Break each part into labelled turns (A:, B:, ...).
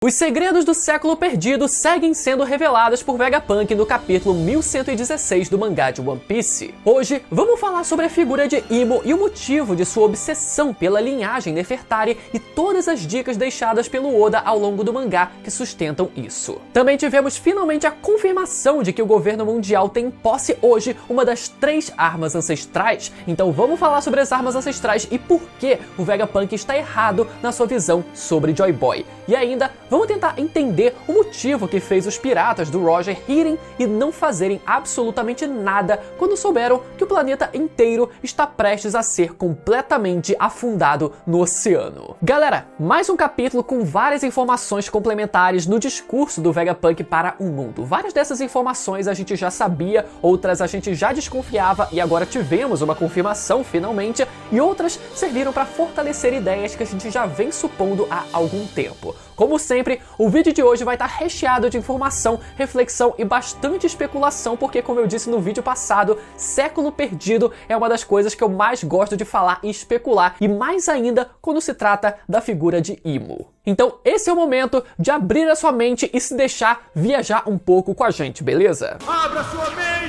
A: Os segredos do século perdido seguem sendo revelados por Vegapunk no capítulo 1116 do mangá de One Piece. Hoje, vamos falar sobre a figura de Imo e o motivo de sua obsessão pela linhagem Nefertari e todas as dicas deixadas pelo Oda ao longo do mangá que sustentam isso. Também tivemos finalmente a confirmação de que o governo mundial tem em posse hoje uma das 3 armas ancestrais, então vamos falar sobre as armas ancestrais e por que o Vegapunk está errado na sua visão sobre Joy Boy. E ainda, vamos tentar entender o motivo que fez os piratas do Roger rirem e não fazerem absolutamente nada quando souberam que o planeta inteiro está prestes a ser completamente afundado no oceano. Galera, mais um capítulo com várias informações complementares no discurso do Vegapunk para o mundo. Várias dessas informações a gente já sabia, outras a gente já desconfiava e agora tivemos uma confirmação finalmente, e outras serviram para fortalecer ideias que a gente já vem supondo há algum tempo. Como sempre, o vídeo de hoje vai estar recheado de informação, reflexão e bastante especulação, porque, como eu disse no vídeo passado, século perdido é uma das coisas que eu mais gosto de falar e especular, e mais ainda quando se trata da figura de Imo. Então esse é o momento de abrir a sua mente e se deixar viajar um pouco com a gente, beleza?
B: Abra sua mente!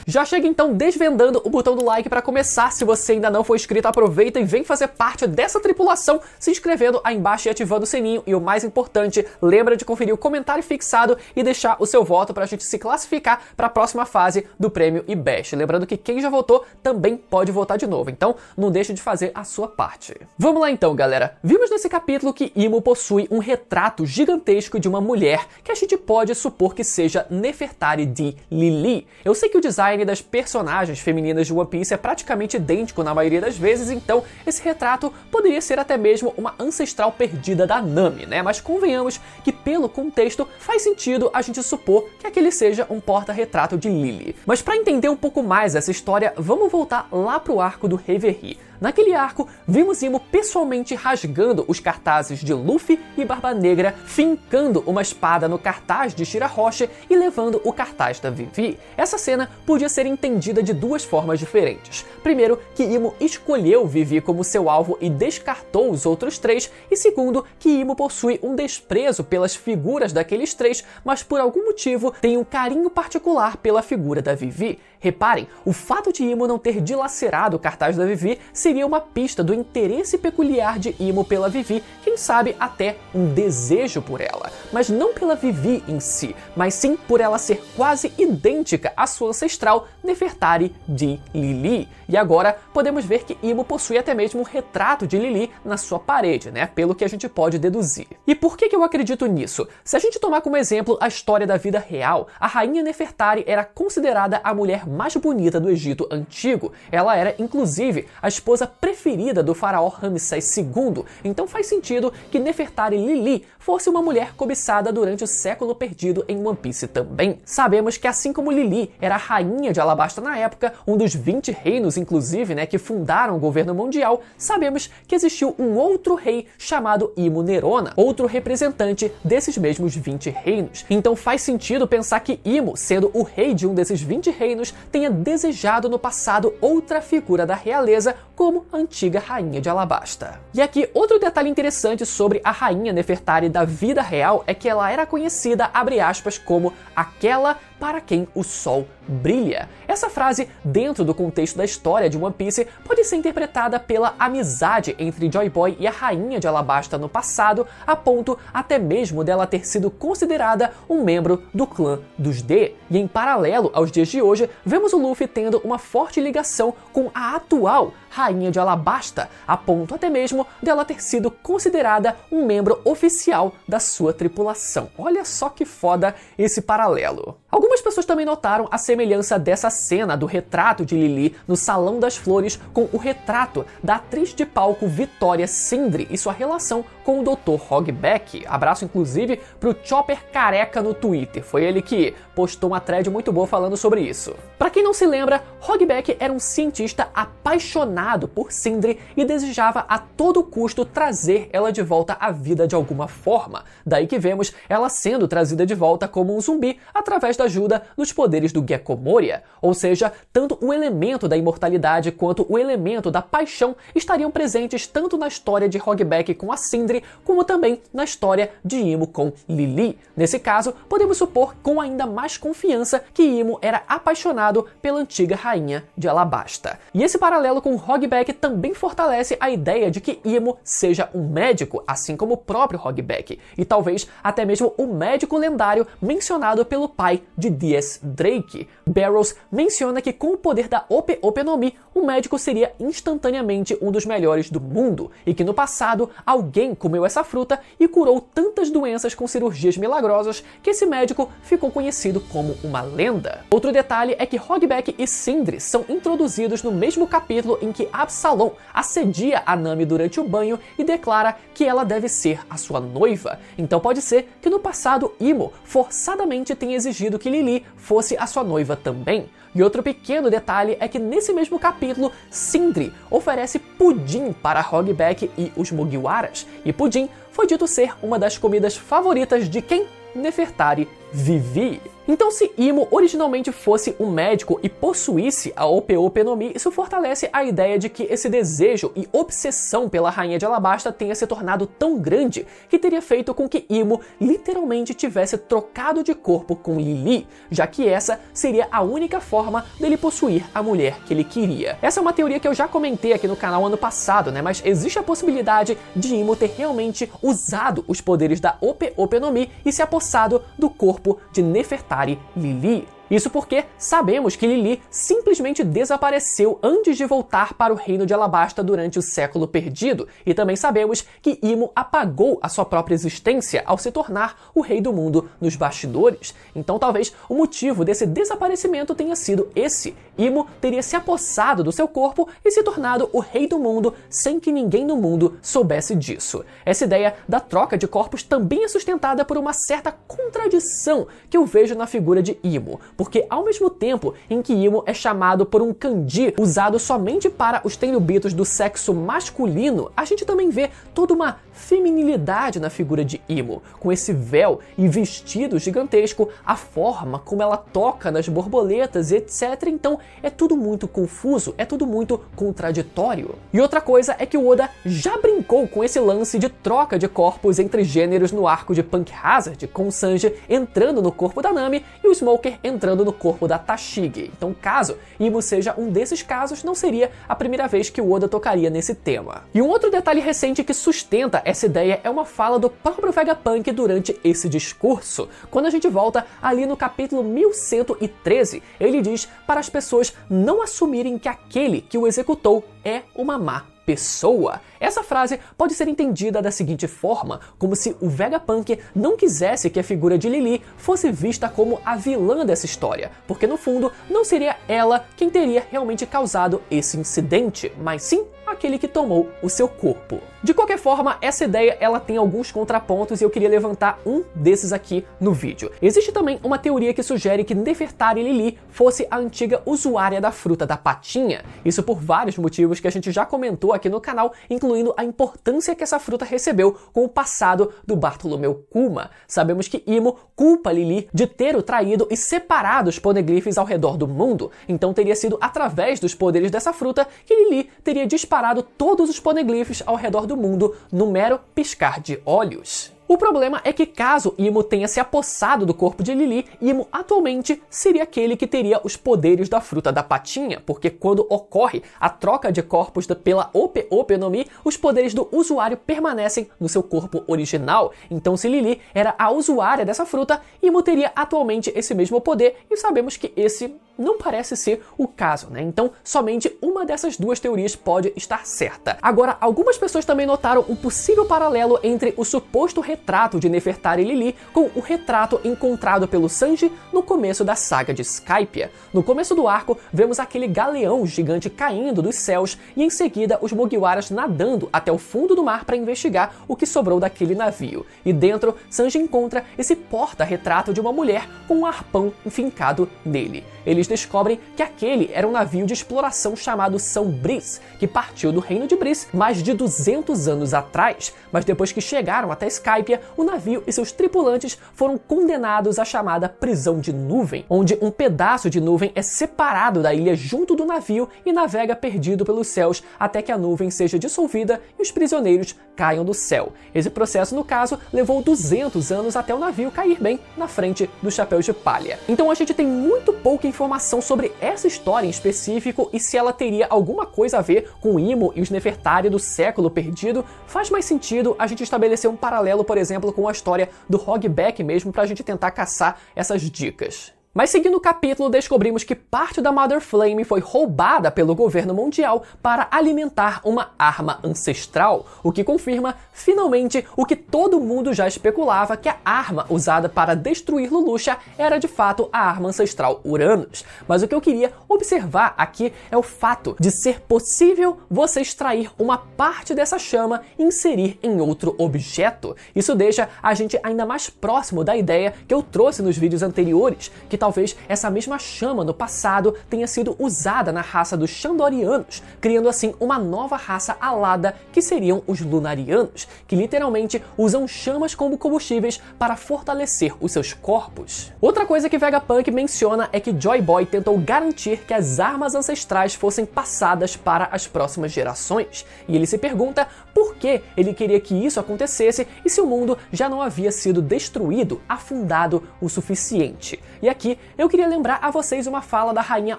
A: Já chega então desvendando o botão do like para começar. Se você ainda não for inscrito, aproveita e vem fazer parte dessa tripulação se inscrevendo aí embaixo e ativando o sininho. E o mais importante, lembra de conferir o comentário fixado e deixar o seu voto para a gente se classificar para a próxima fase do Prêmio IBEST. Lembrando que quem já votou também pode votar de novo, então não deixe de fazer a sua parte. Vamos lá então, galera. Vimos nesse capítulo que Imo possui um retrato gigantesco de uma mulher que a gente pode supor que seja Nefertari de Lili. Eu sei que o design das personagens femininas de One Piece é praticamente idêntico na maioria das vezes, então esse retrato poderia ser até mesmo uma ancestral perdida da Nami, né? Mas convenhamos que pelo contexto faz sentido a gente supor que aquele seja um porta-retrato de Lily. Mas para entender um pouco mais essa história, vamos voltar lá pro arco do Reverie. Naquele arco, vimos Imo pessoalmente rasgando os cartazes de Luffy e Barba Negra, fincando uma espada no cartaz de Shirahoshi e levando o cartaz da Vivi. Essa cena podia ser entendida de duas formas diferentes. Primeiro, que Imo escolheu Vivi como seu alvo e descartou os outros 3, e segundo, que Imo possui um desprezo pelas figuras daqueles 3, mas por algum motivo tem um carinho particular pela figura da Vivi. Reparem, o fato de Imo não ter dilacerado o cartaz da Vivi seria uma pista do interesse peculiar de Imo pela Vivi, quem sabe até um desejo por ela. Mas não pela Vivi em si, mas sim por ela ser quase idêntica à sua ancestral Nefertari de Lili. E agora podemos ver que Imo possui até mesmo um retrato de Lili na sua parede, né? Pelo que a gente pode deduzir. E por que eu acredito nisso? Se a gente tomar como exemplo a história da vida real, a rainha Nefertari era considerada a mulher mais bonita do Egito antigo. Ela era, inclusive, a esposa preferida do faraó Ramsés II, então faz sentido que Nefertari Lili fosse uma mulher cobiçada durante o século perdido em One Piece também. Sabemos que assim como Lili era a rainha de Alabasta na época, um dos 20 reinos inclusive, né, que fundaram o governo mundial, sabemos que existiu um outro rei chamado Imo Nerona, outro representante desses mesmos 20 reinos. Então faz sentido pensar que Imo, sendo o rei de um desses 20 reinos, tenha desejado no passado outra figura da realeza como a antiga rainha de Alabasta. E aqui outro detalhe interessante sobre a rainha Nefertari da vida real é que ela era conhecida, abre aspas, como aquela para quem o sol brilha. Essa frase, dentro do contexto da história de One Piece, pode ser interpretada pela amizade entre Joy Boy e a rainha de Alabasta no passado, a ponto até mesmo dela ter sido considerada um membro do clã dos D. E em paralelo aos dias de hoje, vemos o Luffy tendo uma forte ligação com a atual rainha de Alabasta, a ponto até mesmo dela ter sido considerada um membro oficial da sua tripulação. Olha só que foda esse paralelo. Algumas pessoas também notaram a semelhança dessa cena do retrato de Lili no Salão das Flores com o retrato da atriz de palco Vitória Sindri e sua relação com o Dr. Hogback. Abraço inclusive pro Chopper Careca no Twitter, foi ele que postou uma thread muito boa falando sobre isso. Pra quem não se lembra, Hogback era um cientista apaixonado por Sindri e desejava a todo custo trazer ela de volta à vida de alguma forma. Daí que vemos ela sendo trazida de volta como um zumbi através da ajuda nos poderes do Gecko Moria, ou seja, tanto o elemento da imortalidade quanto o elemento da paixão estariam presentes tanto na história de Hogback com a Sindri, como também na história de Imo com Lili. Nesse caso, podemos supor com ainda mais confiança que Imo era apaixonado pela antiga rainha de Alabasta. E esse paralelo com Hogback também fortalece a ideia de que Imo seja um médico, assim como o próprio Hogback, e talvez até mesmo o médico lendário mencionado pelo pai de D.S. Drake. Barrows menciona que com o poder da Ope Ope no Mi, o médico seria instantaneamente um dos melhores do mundo, e que no passado alguém comeu essa fruta e curou tantas doenças com cirurgias milagrosas que esse médico ficou conhecido como uma lenda. Outro detalhe é que Hogback e Sindri são introduzidos no mesmo capítulo em que Absalom assedia a Nami durante o banho e declara que ela deve ser a sua noiva. Então pode ser que no passado Imo forçadamente tenha exigido que Lili fosse a sua noiva também. E outro pequeno detalhe é que nesse mesmo capítulo, Sindri oferece pudim para Hogback e os Mugiwaras, e pudim foi dito ser uma das comidas favoritas de quem? Nefertari Vivi. Então, se Imo originalmente fosse um médico e possuísse a Ope Ope no Mi, isso fortalece a ideia de que esse desejo e obsessão pela Rainha de Alabasta tenha se tornado tão grande que teria feito com que Imo literalmente tivesse trocado de corpo com Lili, já que essa seria a única forma dele possuir a mulher que ele queria. Essa é uma teoria que eu já comentei aqui no canal ano passado, né? Mas existe a possibilidade de Imo ter realmente usado os poderes da Ope Ope no Mi e se apossado do corpo de Nefertari Lili. Isso porque sabemos que Lili simplesmente desapareceu antes de voltar para o reino de Alabasta durante o século perdido, e também sabemos que Imo apagou a sua própria existência ao se tornar o rei do mundo nos bastidores. Então talvez o motivo desse desaparecimento tenha sido esse. Imo teria se apossado do seu corpo e se tornado o rei do mundo sem que ninguém no mundo soubesse disso. Essa ideia da troca de corpos também é sustentada por uma certa contradição que eu vejo na figura de Imo. Porque ao mesmo tempo em que Imo é chamado por um kanji usado somente para os tenryubitos do sexo masculino, a gente também vê toda uma feminilidade na figura de Imo, com esse véu e vestido gigantesco, a forma como ela toca nas borboletas, etc. Então é tudo muito confuso, é tudo muito contraditório. E outra coisa é que o Oda já brincou com esse lance de troca de corpos entre gêneros no arco de Punk Hazard, com o Sanji entrando no corpo da Nami e o Smoker entrando no corpo da Tashigi. Então, caso Imo seja um desses casos, não seria a primeira vez que o Oda tocaria nesse tema. E um outro detalhe recente que sustenta essa ideia é uma fala do próprio Vegapunk durante esse discurso. Quando a gente volta ali no capítulo 1113, ele diz para as pessoas não assumirem que aquele que o executou é uma má pessoa. Essa frase pode ser entendida da seguinte forma, como se o Vegapunk não quisesse que a figura de Lili fosse vista como a vilã dessa história, porque no fundo não seria ela quem teria realmente causado esse incidente, mas sim aquele que tomou o seu corpo. De qualquer forma, essa ideia ela tem alguns contrapontos e eu queria levantar um desses aqui no vídeo. Existe também uma teoria que sugere que Nefertari Lili fosse a antiga usuária da fruta da patinha. Isso por vários motivos que a gente já comentou aqui no canal, incluindo a importância que essa fruta recebeu com o passado do Bartolomeu Kuma. Sabemos que Imo culpa Lili de ter o traído e separado os poneglyphs ao redor do mundo, então teria sido através dos poderes dessa fruta que Lili teria disparado todos os poneglyphs ao redor do mundo num mero piscar de olhos. O problema é que caso Imo tenha se apossado do corpo de Lili, Imo atualmente seria aquele que teria os poderes da fruta da patinha, porque quando ocorre a troca de corpos pela Ope Ope no Mi, os poderes do usuário permanecem no seu corpo original. Então se Lili era a usuária dessa fruta, Imo teria atualmente esse mesmo poder, e sabemos que esse não parece ser o caso, né? Então somente uma dessas duas teorias pode estar certa. Agora, algumas pessoas também notaram um possível paralelo entre o suposto retrato de Nefertari Lili com o retrato encontrado pelo Sanji no começo da saga de Skypiea. No começo do arco, vemos aquele galeão gigante caindo dos céus e em seguida os Mugiwaras nadando até o fundo do mar para investigar o que sobrou daquele navio. E dentro, Sanji encontra esse porta-retrato de uma mulher com um arpão enfincado nele. Ele eles descobrem que aquele era um navio de exploração chamado São Brice, que partiu do reino de Brice mais de 200 anos atrás, mas depois que chegaram até Skypia, o navio e seus tripulantes foram condenados à chamada prisão de nuvem, onde um pedaço de nuvem é separado da ilha junto do navio e navega perdido pelos céus até que a nuvem seja dissolvida e os prisioneiros caiam do céu. Esse processo, no caso, levou 200 anos até o navio cair bem na frente dos chapéus de palha. Então a gente tem muito pouca informação sobre essa história em específico e se ela teria alguma coisa a ver com Imo e os Nefertari do século perdido. Faz mais sentido a gente estabelecer um paralelo, por exemplo, com a história do Hogback mesmo, pra gente tentar caçar essas dicas. Mas seguindo o capítulo, descobrimos que parte da Mother Flame foi roubada pelo governo mundial para alimentar uma arma ancestral, o que confirma, finalmente, o que todo mundo já especulava, que a arma usada para destruir Lelouch era de fato a arma ancestral Uranus. Mas o que eu queria observar aqui é o fato de ser possível você extrair uma parte dessa chama e inserir em outro objeto. Isso deixa a gente ainda mais próximo da ideia que eu trouxe nos vídeos anteriores, que talvez essa mesma chama no passado tenha sido usada na raça dos Xandorianos, criando assim uma nova raça alada que seriam os Lunarianos, que literalmente usam chamas como combustíveis para fortalecer os seus corpos. Outra coisa que Vegapunk menciona é que Joy Boy tentou garantir que as armas ancestrais fossem passadas para as próximas gerações, e ele se pergunta por que ele queria que isso acontecesse e se o mundo já não havia sido destruído, afundado o suficiente. E aqui eu queria lembrar a vocês uma fala da rainha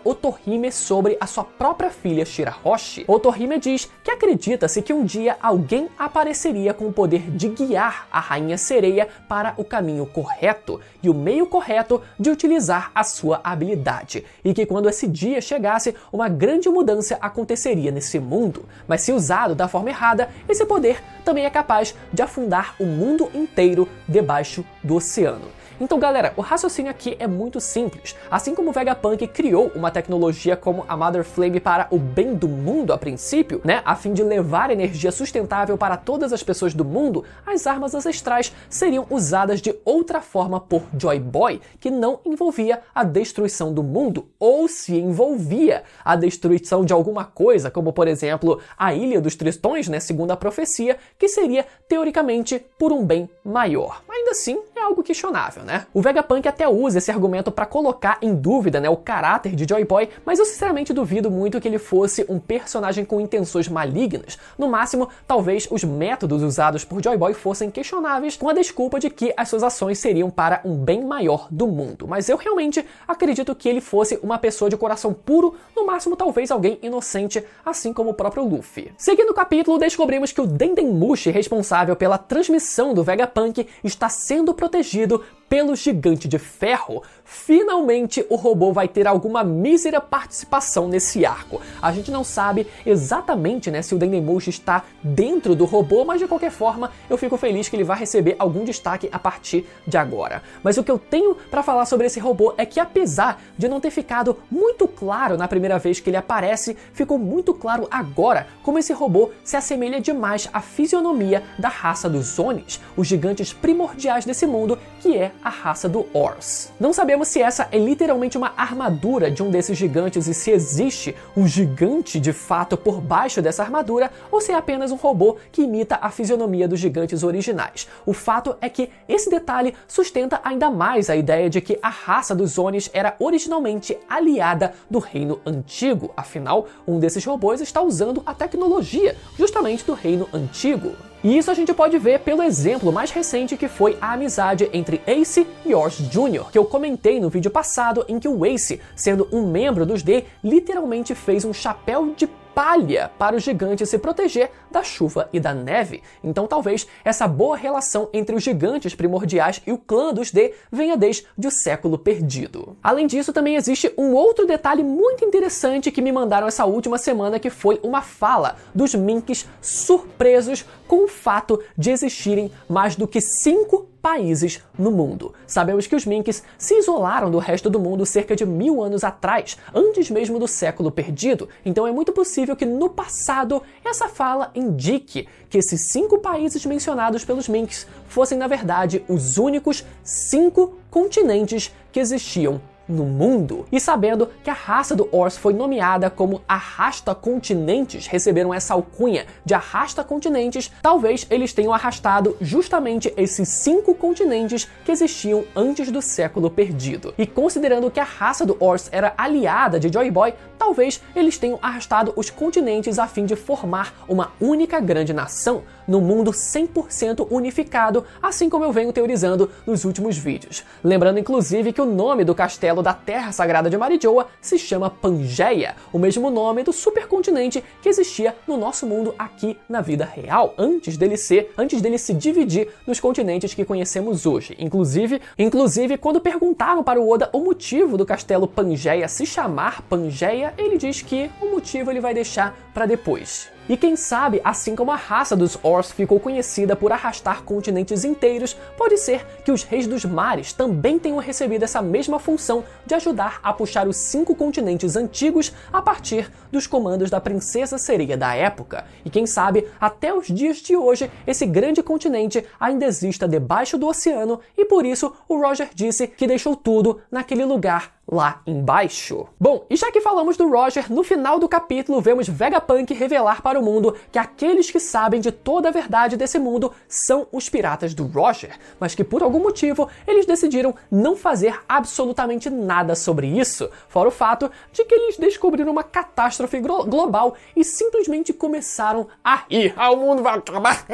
A: Otohime sobre a sua própria filha Shirahoshi. Otohime diz que acredita-se que um dia alguém apareceria com o poder de guiar a rainha sereia para o caminho correto e o meio correto de utilizar a sua habilidade, e que quando esse dia chegasse, uma grande mudança aconteceria nesse mundo. Mas se usado da forma errada, esse poder também é capaz de afundar o mundo inteiro debaixo do oceano. Então galera, o raciocínio aqui é muito simples. Assim como o Vegapunk criou uma tecnologia como a Mother Flame para o bem do mundo a princípio, né, a fim de levar energia sustentável para todas as pessoas do mundo, as armas ancestrais seriam usadas de outra forma por Joy Boy, que não envolvia a destruição do mundo, ou se envolvia a destruição de alguma coisa, como por exemplo a Ilha dos Tritões, né, segundo a profecia, que seria teoricamente por um bem maior. Ainda assim, é algo questionável, né? O Vegapunk até usa esse argumento para colocar em dúvida, né, o caráter de Joy Boy, mas eu sinceramente duvido muito que ele fosse um personagem com intenções malignas. No máximo, talvez os métodos usados por Joy Boy fossem questionáveis, com a desculpa de que as suas ações seriam para um bem maior do mundo. Mas eu realmente acredito que ele fosse uma pessoa de coração puro, no máximo talvez alguém inocente, assim como o próprio Luffy. Seguindo o capítulo, descobrimos que o Dendemushi, responsável pela transmissão do Vegapunk, está sendo protegido pelo Gigante de Ferro. Finalmente o robô vai ter alguma mísera participação nesse arco. A gente não sabe exatamente, né, se o Dendemushi está dentro do robô, mas de qualquer forma eu fico feliz que ele vai receber algum destaque a partir de agora. Mas o que eu tenho para falar sobre esse robô é que, apesar de não ter ficado muito claro na primeira vez que ele aparece, ficou muito claro agora como esse robô se assemelha demais à fisionomia da raça dos Onis, os gigantes primordiais desse mundo, que é a raça do Ors. Não sabemos se essa é literalmente uma armadura de um desses gigantes e se existe um gigante de fato por baixo dessa armadura, ou se é apenas um robô que imita a fisionomia dos gigantes originais. O fato é que esse detalhe sustenta ainda mais a ideia de que a raça dos Onis era originalmente aliada do Reino Antigo. Afinal, um desses robôs está usando a tecnologia justamente do Reino Antigo. E isso a gente pode ver pelo exemplo mais recente, que foi a amizade entre Ace e Ors Jr., que eu comentei no vídeo passado, em que o Ace, sendo um membro dos D, literalmente fez um chapéu de palha para o gigante se proteger da chuva e da neve. Então talvez essa boa relação entre os gigantes primordiais e o clã dos D venha desde o século perdido. Além disso, também existe um outro detalhe muito interessante que me mandaram essa última semana, que foi uma fala dos Minks surpresos com o fato de existirem mais do que 5 países no mundo. Sabemos que os Minks se isolaram do resto do mundo cerca de 1000 anos atrás, antes mesmo do século perdido, então é muito possível que no passado essa fala indique que esses 5 países mencionados pelos Minks fossem na verdade os únicos 5 continentes que existiam no mundo. E sabendo que a raça do Ors foi nomeada como Arrasta-Continentes, receberam essa alcunha de Arrasta-Continentes, talvez eles tenham arrastado justamente esses 5 continentes que existiam antes do século perdido. E considerando que a raça do Ors era aliada de Joy Boy, talvez eles tenham arrastado os continentes a fim de formar uma única grande nação no mundo 100% unificado, assim como eu venho teorizando nos últimos vídeos. Lembrando inclusive que o nome do castelo da Terra Sagrada de Marijoa se chama Pangeia, o mesmo nome do supercontinente que existia no nosso mundo aqui na vida real, antes dele se dividir nos continentes que conhecemos hoje. Inclusive, quando perguntaram para o Oda o motivo do castelo Pangeia se chamar Pangeia, ele diz que o motivo ele vai deixar para depois. E quem sabe, assim como a raça dos Ors ficou conhecida por arrastar continentes inteiros, pode ser que os reis dos mares também tenham recebido essa mesma função de ajudar a puxar os 5 continentes antigos a partir dos comandos da princesa sereia da época. E quem sabe, até os dias de hoje, esse grande continente ainda exista debaixo do oceano e por isso o Roger disse que deixou tudo naquele lugar lá embaixo. Bom, e já que falamos do Roger, no final do capítulo vemos Vegapunk revelar para o mundo que aqueles que sabem de toda a verdade desse mundo são os piratas do Roger, mas que por algum motivo eles decidiram não fazer absolutamente nada sobre isso, fora o fato de que eles descobriram uma catástrofe global e simplesmente começaram a rir. Ah, o mundo vai acabar,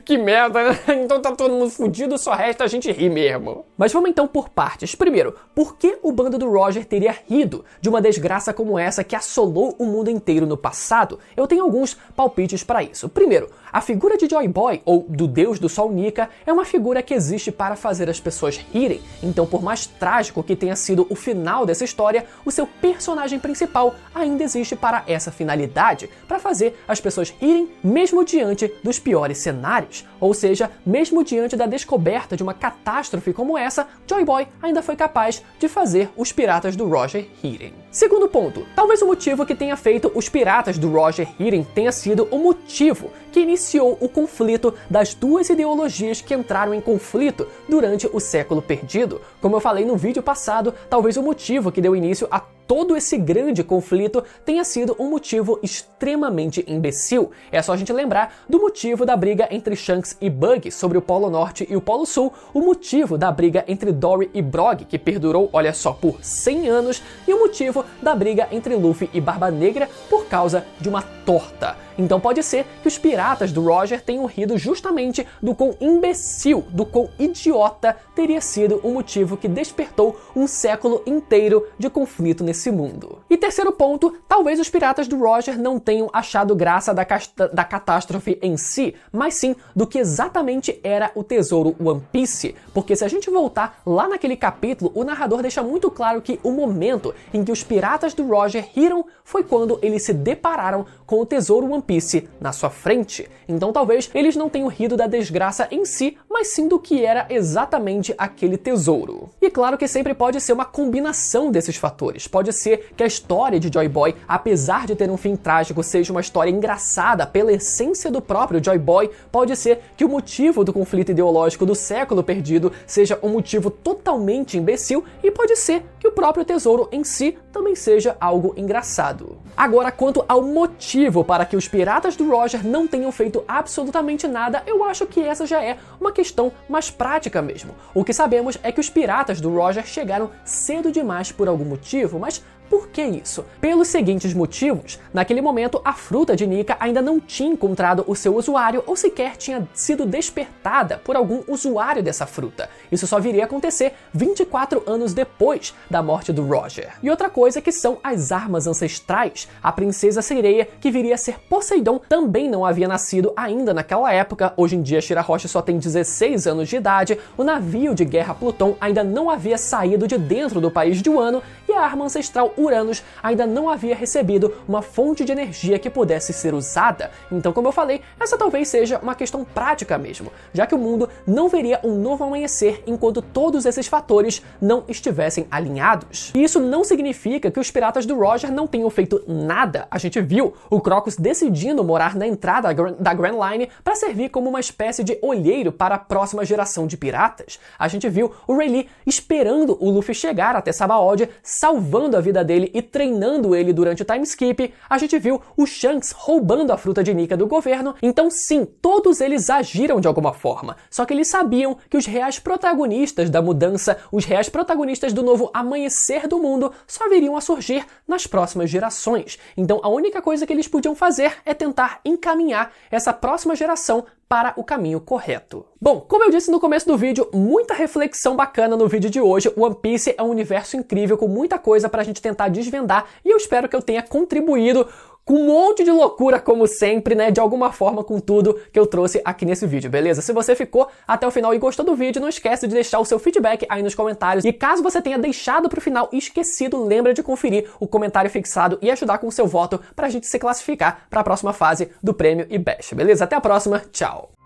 A: que merda, né? Então tá todo mundo fudido, só resta a gente rir mesmo. Mas vamos então por partes. Primeiro, por que o bando do Roger teria rido de uma desgraça como essa que assolou o mundo inteiro no passado? Eu tenho alguns palpites para isso. Primeiro, a figura de Joy Boy, ou do Deus do Sol Nika, é uma figura que existe para fazer as pessoas rirem. Então, por mais trágico que tenha sido o final dessa história, o seu personagem principal ainda existe para essa finalidade, para fazer as pessoas rirem mesmo diante dos piores cenários. Ou seja, mesmo diante da descoberta de uma catástrofe como essa, Joy Boy ainda foi capaz de fazer os piratas do Roger rirem. Segundo ponto, talvez o motivo que tenha feito os piratas do Roger rirem tenha sido o motivo que iniciou o conflito das duas ideologias que entraram em conflito durante o século perdido. Como eu falei no vídeo passado, talvez o motivo que deu início a todo esse grande conflito tenha sido um motivo extremamente imbecil. É só a gente lembrar do motivo da briga entre Shanks e Buggy sobre o Polo Norte e o Polo Sul, o motivo da briga entre Dory e Brog, que perdurou, olha só, por 100 anos, e o motivo da briga entre Luffy e Barba Negra por causa de uma torta. Então pode ser que os piratas do Roger tenham rido justamente do quão imbecil, do quão idiota teria sido o motivo que despertou um século inteiro de conflito nesse mundo. E terceiro ponto, talvez os piratas do Roger não tenham achado graça da catástrofe em si, mas sim do que exatamente era o tesouro One Piece. Porque se a gente voltar lá naquele capítulo, o narrador deixa muito claro que o momento em que os piratas do Roger riram foi quando eles se depararam com o tesouro One Piece na sua frente. Então talvez eles não tenham rido da desgraça em si, mas sim do que era exatamente aquele tesouro. E claro que sempre pode ser uma combinação desses fatores. Pode ser que a história de Joy Boy, apesar de ter um fim trágico, seja uma história engraçada pela essência do próprio Joy Boy. Pode ser que o motivo do conflito ideológico do século perdido seja um motivo totalmente imbecil, e pode ser que o próprio tesouro em si também seja algo engraçado. Agora, quanto ao motivo para que os piratas do Roger não tenham feito absolutamente nada, eu acho que essa já é uma questão mais prática mesmo. O que sabemos é que os piratas do Roger chegaram cedo demais por algum motivo, mas por que isso? Pelos seguintes motivos. Naquele momento, a fruta de Nika ainda não tinha encontrado o seu usuário ou sequer tinha sido despertada por algum usuário dessa fruta. Isso só viria a acontecer 24 anos depois da morte do Roger. E outra coisa que são as armas ancestrais. A princesa sereia, que viria a ser Poseidon, também não havia nascido ainda naquela época. Hoje em dia, Shirahoshi só tem 16 anos de idade, o navio de guerra Pluton ainda não havia saído de dentro do país de Wano, e a arma ancestral Uranus ainda não havia recebido uma fonte de energia que pudesse ser usada. Então, como eu falei, essa talvez seja uma questão prática mesmo, já que o mundo não veria um novo amanhecer enquanto todos esses fatores não estivessem alinhados. E isso não significa que os piratas do Roger não tenham feito nada. A gente viu o Crocus decidindo morar na entrada da Grand Line para servir como uma espécie de olheiro para a próxima geração de piratas. A gente viu o Rayleigh esperando o Luffy chegar até Sabaody, salvando a vida dele e treinando ele durante o time skip. A gente viu o Shanks roubando a fruta de Nika do governo. Então sim, todos eles agiram de alguma forma. Só que eles sabiam que os reais protagonistas da mudança, os reais protagonistas do novo amanhecer do mundo, só viriam a surgir nas próximas gerações. Então a única coisa que eles podiam fazer é tentar encaminhar essa próxima geração para o caminho correto. Bom, como eu disse no começo do vídeo, muita reflexão bacana no vídeo de hoje. One Piece é um universo incrível com muita coisa pra gente tentar desvendar e eu espero que eu tenha contribuído com um monte de loucura, como sempre, né, de alguma forma com tudo que eu trouxe aqui nesse vídeo, beleza? Se você ficou até o final e gostou do vídeo, não esquece de deixar o seu feedback aí nos comentários. E caso você tenha deixado pro final e esquecido, lembra de conferir o comentário fixado e ajudar com o seu voto pra gente se classificar pra próxima fase do Prêmio e Bash, beleza? Até a próxima, tchau!